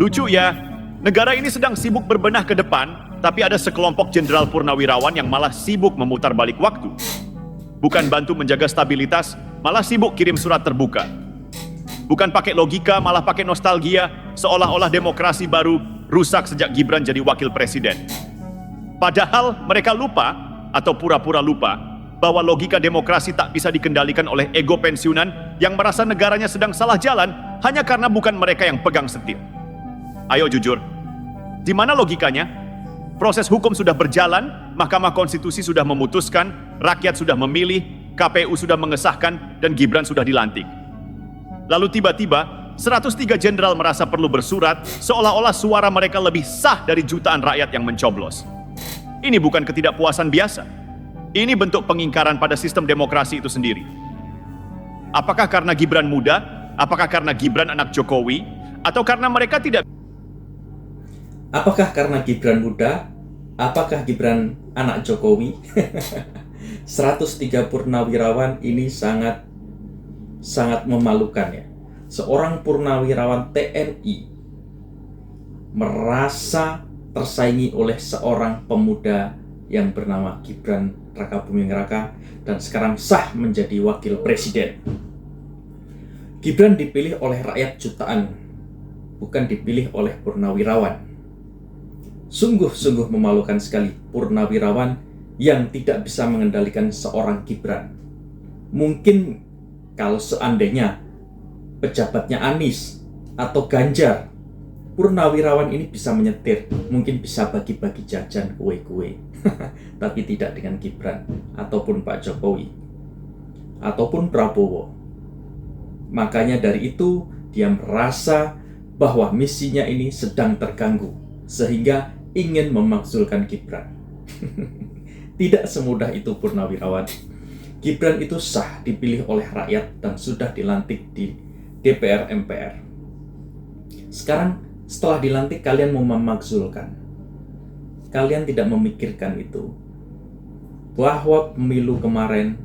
Lucu ya, negara ini sedang sibuk berbenah ke depan, tapi ada sekelompok jenderal purnawirawan yang malah sibuk memutar balik waktu. Bukan bantu menjaga stabilitas, malah sibuk kirim surat terbuka. Bukan pakai logika, malah pakai nostalgia, seolah-olah demokrasi baru rusak sejak Gibran jadi wakil presiden. Padahal mereka lupa, atau pura-pura lupa, bahwa logika demokrasi tak bisa dikendalikan oleh ego pensiunan yang merasa negaranya sedang salah jalan hanya karena bukan mereka yang pegang setir. Ayo jujur, di mana logikanya? Proses hukum sudah berjalan, Mahkamah Konstitusi sudah memutuskan, rakyat sudah memilih, KPU sudah mengesahkan, dan Gibran sudah dilantik. Lalu tiba-tiba, 103 jenderal merasa perlu bersurat, seolah-olah suara mereka lebih sah dari jutaan rakyat yang mencoblos. Ini bukan ketidakpuasan biasa. Ini bentuk pengingkaran pada sistem demokrasi itu sendiri. Apakah karena Gibran muda? Apakah karena Gibran anak Jokowi? Atau karena mereka tidak... Apakah karena Gibran muda? Apakah Gibran anak Jokowi? 103 purnawirawan ini sangat memalukan ya. Seorang purnawirawan TNI merasa tersaingi oleh seorang pemuda yang bernama Gibran Rakabuming Raka dan sekarang sah menjadi wakil presiden. Gibran dipilih oleh rakyat jutaan, bukan dipilih oleh purnawirawan. Sungguh-sungguh memalukan sekali purnawirawan yang tidak bisa mengendalikan seorang Gibran. Mungkin kalau seandainya pejabatnya Anies atau Ganjar, purnawirawan ini bisa menyetir, mungkin bisa bagi-bagi jajan kue-kue. Tapi tidak dengan Gibran, ataupun Pak Jokowi, ataupun Prabowo. Makanya dari itu, dia merasa bahwa misinya ini sedang terganggu, sehingga ingin memakzulkan Gibran. Tidak semudah itu purnawirawan. Gibran itu sah dipilih oleh rakyat dan sudah dilantik di DPR MPR. Sekarang setelah dilantik kalian mau memakzulkan. Kalian tidak memikirkan itu. Bahwa pemilu kemarin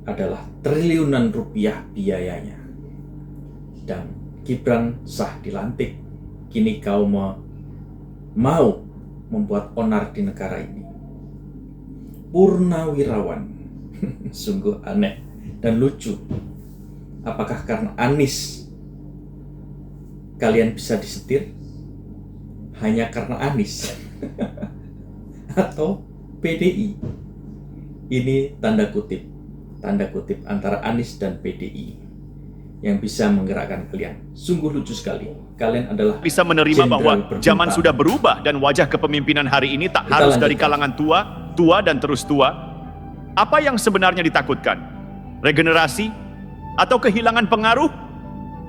adalah triliunan rupiah biayanya. Dan Gibran sah dilantik. Kini kau mau membuat onar di negara ini. Purnawirawan. Sungguh aneh dan lucu. Apakah karena Anies kalian bisa disetir? Hanya karena Anies? Atau PDI? Ini tanda kutip antara Anies dan PDI yang bisa menggerakkan kalian. Sungguh lucu sekali. Kalian adalah bisa menerima bahwa zaman sudah berubah dan wajah kepemimpinan hari ini tak harus dari kalangan tua dan terus tua. Apa yang sebenarnya ditakutkan? Regenerasi? Atau kehilangan pengaruh?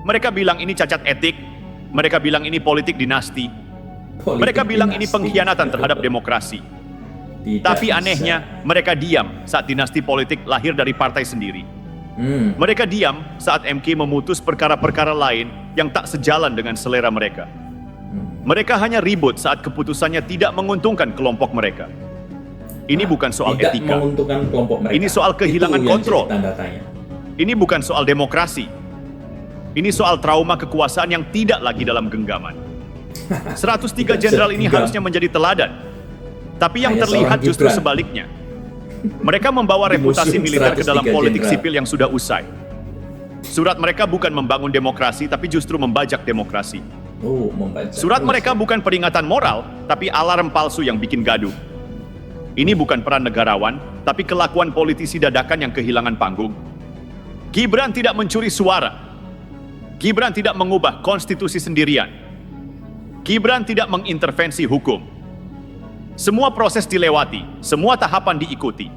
Mereka bilang ini cacat etik. Mereka bilang ini politik dinasti. Mereka bilang ini pengkhianatan terhadap demokrasi. Tapi anehnya, mereka diam saat dinasti politik lahir dari partai sendiri. Mereka diam saat MK memutus perkara-perkara lain yang tak sejalan dengan selera mereka. Mereka hanya ribut saat keputusannya tidak menguntungkan kelompok mereka. Ini bukan soal tidak etika. Menguntungkan kelompok mereka. Ini soal kehilangan kontrol. Tanda tanya. Ini bukan soal demokrasi. Ini soal trauma kekuasaan yang tidak lagi dalam genggaman. 103 jenderal ini harusnya menjadi teladan. Tapi yang terlihat justru sebaliknya. Mereka membawa reputasi militer ke dalam politik sipil yang sudah usai. Surat mereka bukan membangun demokrasi, tapi justru membajak demokrasi. Surat mereka bukan peringatan moral, tapi alarm palsu yang bikin gaduh. Ini bukan peran negarawan, tapi kelakuan politisi dadakan yang kehilangan panggung. Gibran tidak mencuri suara. Gibran tidak mengubah konstitusi sendirian. Gibran tidak mengintervensi hukum. Semua proses dilewati, semua tahapan diikuti.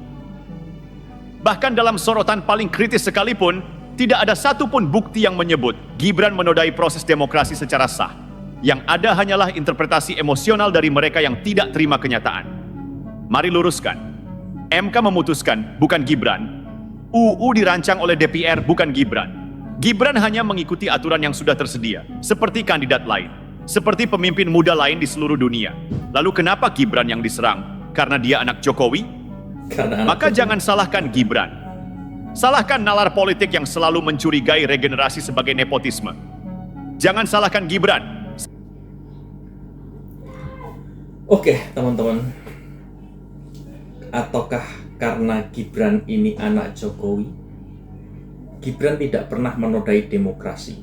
Bahkan dalam sorotan paling kritis sekalipun, tidak ada satupun bukti yang menyebut Gibran menodai proses demokrasi secara sah. Yang ada hanyalah interpretasi emosional dari mereka yang tidak terima kenyataan. Mari luruskan. MK memutuskan, bukan Gibran. UU dirancang oleh DPR, bukan Gibran. Gibran hanya mengikuti aturan yang sudah tersedia, seperti kandidat lain. Seperti pemimpin muda lain di seluruh dunia. Lalu kenapa Gibran yang diserang? Karena dia anak Jokowi? Maka jangan salahkan Gibran. Salahkan nalar politik yang selalu mencurigai regenerasi sebagai nepotisme. Jangan salahkan Gibran. Oke, teman-teman. Ataukah karena Gibran ini anak Jokowi? Gibran tidak pernah menodai demokrasi.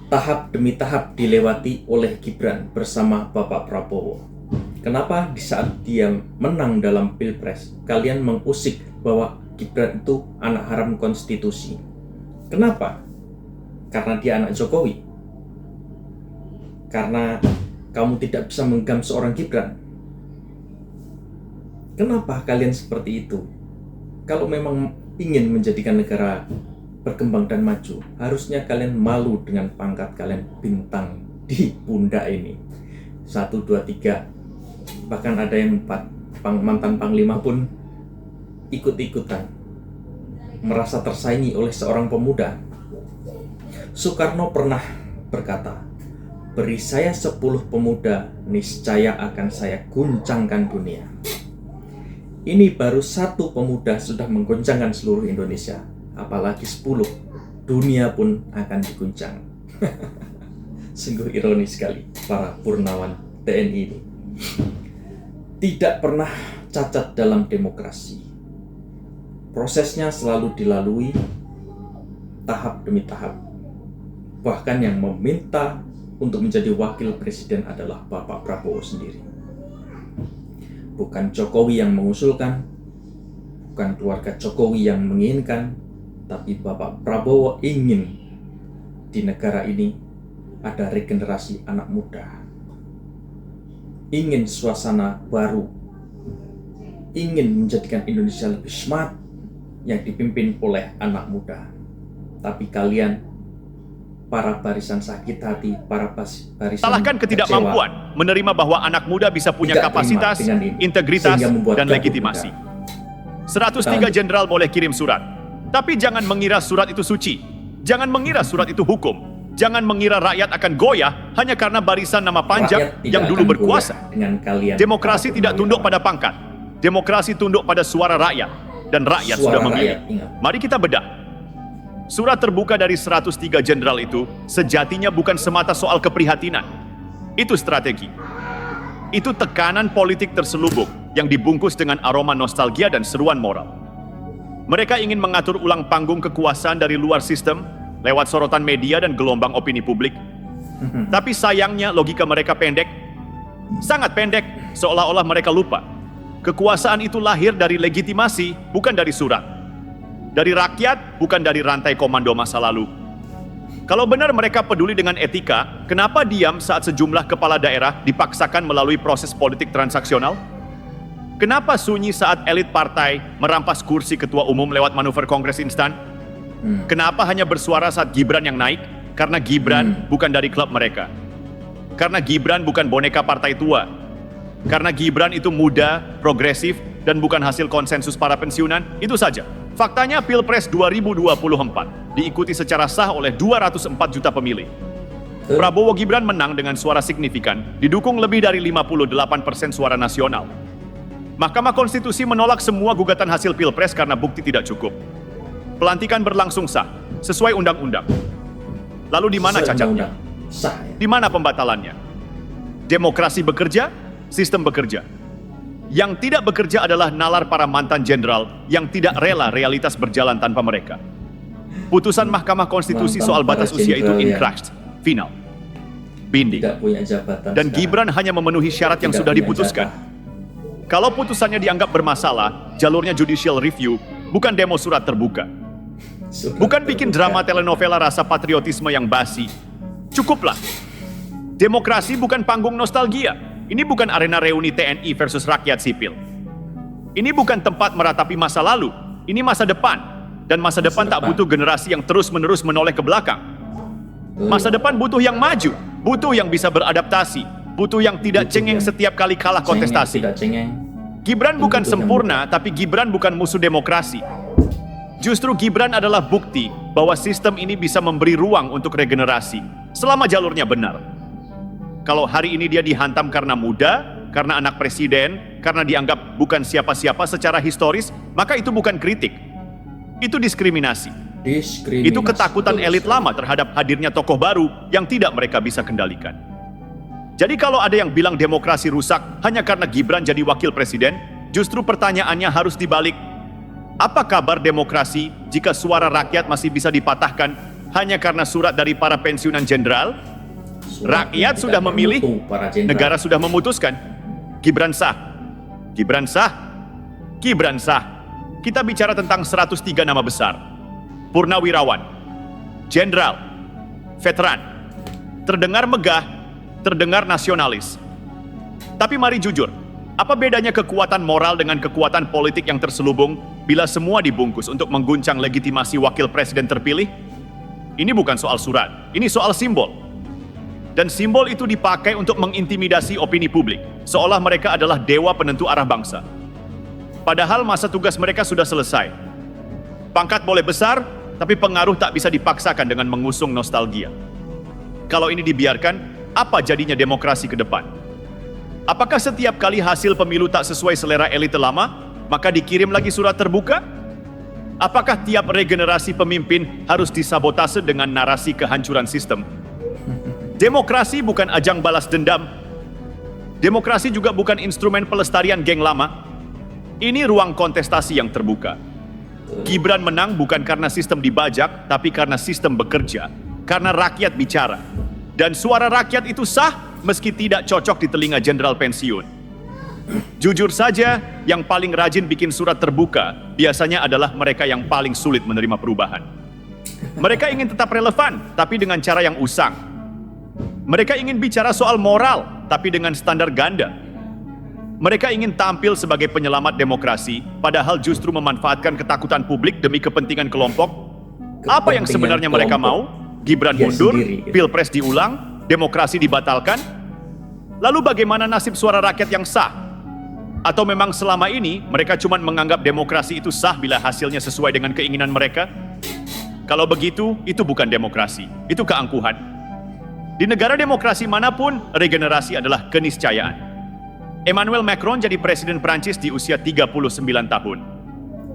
Tahap demi tahap dilewati oleh Gibran bersama Bapak Prabowo. Kenapa di saat dia menang dalam Pilpres, kalian mengusik bahwa Gibran itu anak haram konstitusi? Kenapa? Karena dia anak Jokowi. Karena kamu tidak bisa menggenggam seorang Gibran. Kenapa kalian seperti itu? Kalau memang ingin menjadikan negara berkembang dan maju, harusnya kalian malu dengan pangkat kalian bintang di pundak ini. 1, 2, 3. Bahkan ada yang 4. Mantan panglima pun ikut-ikutan merasa tersaingi oleh seorang pemuda. Soekarno pernah berkata, "Beri saya 10 pemuda, niscaya akan saya guncangkan dunia." Ini baru 1 pemuda sudah mengguncangkan seluruh Indonesia, apalagi 10, dunia pun akan diguncang. Sungguh ironis sekali para Purnawan TNI ini. Tidak pernah cacat dalam demokrasi. Prosesnya selalu dilalui tahap demi tahap. Bahkan yang meminta untuk menjadi wakil presiden adalah Bapak Prabowo sendiri. Bukan Jokowi yang mengusulkan, bukan keluarga Jokowi yang menginginkan, tapi Bapak Prabowo ingin di negara ini ada regenerasi anak muda. Ingin suasana baru, ingin menjadikan Indonesia lebih smart yang dipimpin oleh anak muda. Tapi kalian, para barisan sakit hati, para barisan Salahkan ketidakmampuan menerima bahwa anak muda bisa punya kapasitas, integritas, dan legitimasi. 103 jenderal boleh kirim surat, tapi jangan mengira surat itu suci. Jangan mengira surat itu hukum. Jangan mengira rakyat akan goyah hanya karena barisan nama panjang yang dulu berkuasa. Demokrasi tidak tunduk pada pangkat. Demokrasi tunduk pada suara rakyat, dan rakyat sudah memilih. Mari kita bedah. Surat terbuka dari 103 jenderal itu sejatinya bukan semata soal keprihatinan. Itu strategi. Itu tekanan politik terselubung yang dibungkus dengan aroma nostalgia dan seruan moral. Mereka ingin mengatur ulang panggung kekuasaan dari luar sistem lewat sorotan media dan gelombang opini publik. Tapi sayangnya logika mereka pendek, sangat pendek, seolah-olah mereka lupa. Kekuasaan itu lahir dari legitimasi, bukan dari surat. Dari rakyat, bukan dari rantai komando masa lalu. Kalau benar mereka peduli dengan etika, kenapa diam saat sejumlah kepala daerah dipaksakan melalui proses politik transaksional? Kenapa sunyi saat elit partai merampas kursi ketua umum lewat manuver kongres instan? Kenapa hanya bersuara saat Gibran yang naik? Karena Gibran bukan dari klub mereka. Karena Gibran bukan boneka partai tua. Karena Gibran itu muda, progresif, dan bukan hasil konsensus para pensiunan. Itu saja. Faktanya Pilpres 2024 diikuti secara sah oleh 204 juta pemilih. Prabowo Gibran menang dengan suara signifikan, didukung lebih dari 58% suara nasional. Mahkamah Konstitusi menolak semua gugatan hasil Pilpres karena bukti tidak cukup. Pelantikan berlangsung sah, sesuai undang-undang. Lalu di mana cacatnya? Di mana pembatalannya? Demokrasi bekerja, sistem bekerja. Yang tidak bekerja adalah nalar para mantan jenderal yang tidak rela realitas berjalan tanpa mereka. Putusan Mahkamah Konstitusi soal batas usia itu inkrah, final, binding. Dan Gibran hanya memenuhi syarat yang sudah diputuskan. Kalau putusannya dianggap bermasalah, jalurnya judicial review, bukan demo surat terbuka. Bukan bikin drama telenovela rasa patriotisme yang basi. Cukuplah. Demokrasi bukan panggung nostalgia. Ini bukan arena reuni TNI versus rakyat sipil. Ini bukan tempat meratapi masa lalu. Ini masa depan. Dan masa depan tak butuh generasi yang terus-menerus menoleh ke belakang. Masa depan butuh yang maju. Butuh yang bisa beradaptasi. Butuh yang tidak cengeng setiap kali kalah kontestasi. Gibran bukan sempurna, tapi Gibran bukan musuh demokrasi. Justru Gibran adalah bukti bahwa sistem ini bisa memberi ruang untuk regenerasi, selama jalurnya benar. Kalau hari ini dia dihantam karena muda, karena anak presiden, karena dianggap bukan siapa-siapa secara historis, maka itu bukan kritik. Itu diskriminasi. Itu ketakutan elit lama terhadap hadirnya tokoh baru yang tidak mereka bisa kendalikan. Jadi kalau ada yang bilang demokrasi rusak hanya karena Gibran jadi wakil presiden, justru pertanyaannya harus dibalik. Apa kabar demokrasi jika suara rakyat masih bisa dipatahkan hanya karena surat dari para pensiunan jenderal? Rakyat sudah memilih, negara sudah memutuskan. Gibran sah. Gibran sah. Gibran sah. Kita bicara tentang 103 nama besar. Purnawirawan, jenderal, veteran. Terdengar megah, terdengar nasionalis. Tapi mari jujur, apa bedanya kekuatan moral dengan kekuatan politik yang terselubung bila semua dibungkus untuk mengguncang legitimasi wakil presiden terpilih? Ini bukan soal surat, ini soal simbol. Dan simbol itu dipakai untuk mengintimidasi opini publik, seolah mereka adalah dewa penentu arah bangsa. Padahal masa tugas mereka sudah selesai. Pangkat boleh besar, tapi pengaruh tak bisa dipaksakan dengan mengusung nostalgia. Kalau ini dibiarkan, apa jadinya demokrasi ke depan? Apakah setiap kali hasil pemilu tak sesuai selera elite lama, maka dikirim lagi surat terbuka? Apakah tiap regenerasi pemimpin harus disabotase dengan narasi kehancuran sistem? Demokrasi bukan ajang balas dendam. Demokrasi juga bukan instrumen pelestarian geng lama. Ini ruang kontestasi yang terbuka. Gibran menang bukan karena sistem dibajak, tapi karena sistem bekerja. Karena rakyat bicara. Dan suara rakyat itu sah meski tidak cocok di telinga jenderal pensiun. Jujur saja, yang paling rajin bikin surat terbuka biasanya adalah mereka yang paling sulit menerima perubahan. Mereka ingin tetap relevan, tapi dengan cara yang usang. Mereka ingin bicara soal moral, tapi dengan standar ganda. Mereka ingin tampil sebagai penyelamat demokrasi, padahal justru memanfaatkan ketakutan publik demi kepentingan kelompok. Apa yang sebenarnya mereka mau? Gibran mundur, pilpres diulang, demokrasi dibatalkan? Lalu bagaimana nasib suara rakyat yang sah? Atau memang selama ini mereka cuma menganggap demokrasi itu sah bila hasilnya sesuai dengan keinginan mereka? Kalau begitu, itu bukan demokrasi, itu keangkuhan. Di negara demokrasi manapun, regenerasi adalah keniscayaan. Emmanuel Macron jadi presiden Prancis di usia 39 tahun.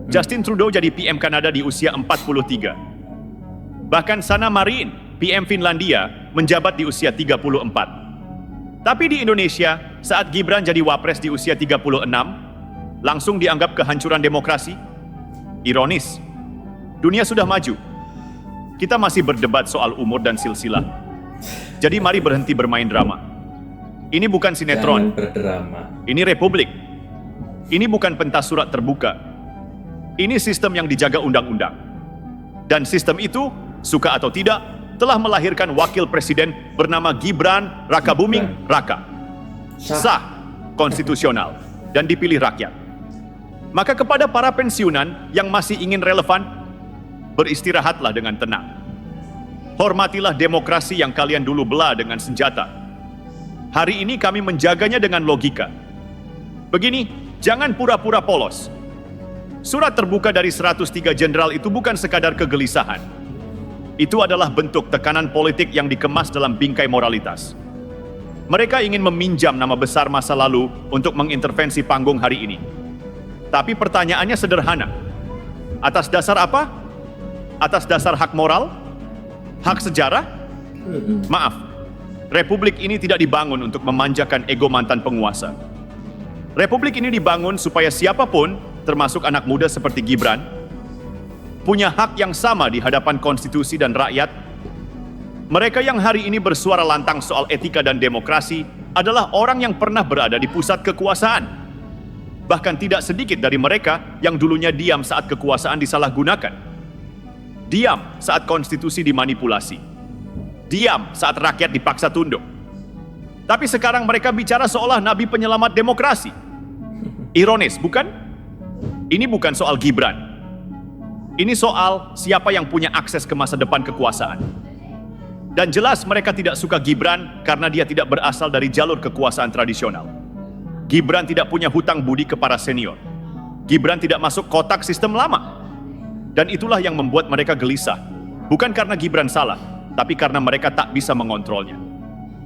Justin Trudeau jadi PM Kanada di usia 43. Bahkan Sanna Marin, PM Finlandia, menjabat di usia 34. Tapi di Indonesia, saat Gibran jadi wapres di usia 36, langsung dianggap kehancuran demokrasi? Ironis, dunia sudah maju. Kita masih berdebat soal umur dan silsilah. Jadi mari berhenti bermain drama. Ini bukan sinetron. Jangan berdrama. Ini republik. Ini bukan pentas surat terbuka. Ini sistem yang dijaga undang-undang. Dan sistem itu, suka atau tidak, telah melahirkan wakil presiden bernama Gibran Rakabuming Raka. Sah, konstitusional, dan dipilih rakyat. Maka kepada para pensiunan yang masih ingin relevan, beristirahatlah dengan tenang. Hormatilah demokrasi yang kalian dulu belah dengan senjata. Hari ini kami menjaganya dengan logika. Begini, jangan pura-pura polos. Surat terbuka dari 103 jenderal itu bukan sekadar kegelisahan. Itu adalah bentuk tekanan politik yang dikemas dalam bingkai moralitas. Mereka ingin meminjam nama besar masa lalu untuk mengintervensi panggung hari ini. Tapi pertanyaannya sederhana. Atas dasar apa? Atas dasar hak moral? Hak sejarah? Maaf, republik ini tidak dibangun untuk memanjakan ego mantan penguasa. Republik ini dibangun supaya siapapun, termasuk anak muda seperti Gibran, punya hak yang sama di hadapan konstitusi dan rakyat. Mereka yang hari ini bersuara lantang soal etika dan demokrasi adalah orang yang pernah berada di pusat kekuasaan. Bahkan tidak sedikit dari mereka yang dulunya diam saat kekuasaan disalahgunakan. Diam saat konstitusi dimanipulasi. Diam saat rakyat dipaksa tunduk. Tapi sekarang mereka bicara seolah nabi penyelamat demokrasi. Ironis, bukan? Ini bukan soal Gibran. Ini soal siapa yang punya akses ke masa depan kekuasaan. Dan jelas mereka tidak suka Gibran karena dia tidak berasal dari jalur kekuasaan tradisional. Gibran tidak punya hutang budi ke para senior. Gibran tidak masuk kotak sistem lama. Dan itulah yang membuat mereka gelisah. Bukan karena Gibran salah, tapi karena mereka tak bisa mengontrolnya.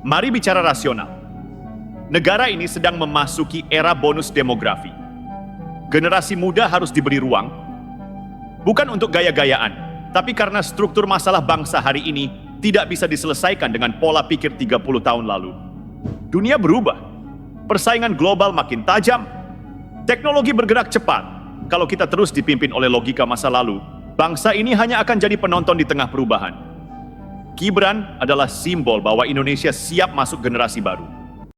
Mari bicara rasional. Negara ini sedang memasuki era bonus demografi. Generasi muda harus diberi ruang, bukan untuk gaya-gayaan, tapi karena struktur masalah bangsa hari ini tidak bisa diselesaikan dengan pola pikir 30 tahun lalu. Dunia berubah. Persaingan global makin tajam. Teknologi bergerak cepat. Kalau kita terus dipimpin oleh logika masa lalu, bangsa ini hanya akan jadi penonton di tengah perubahan. Gibran adalah simbol bahwa Indonesia siap masuk generasi baru.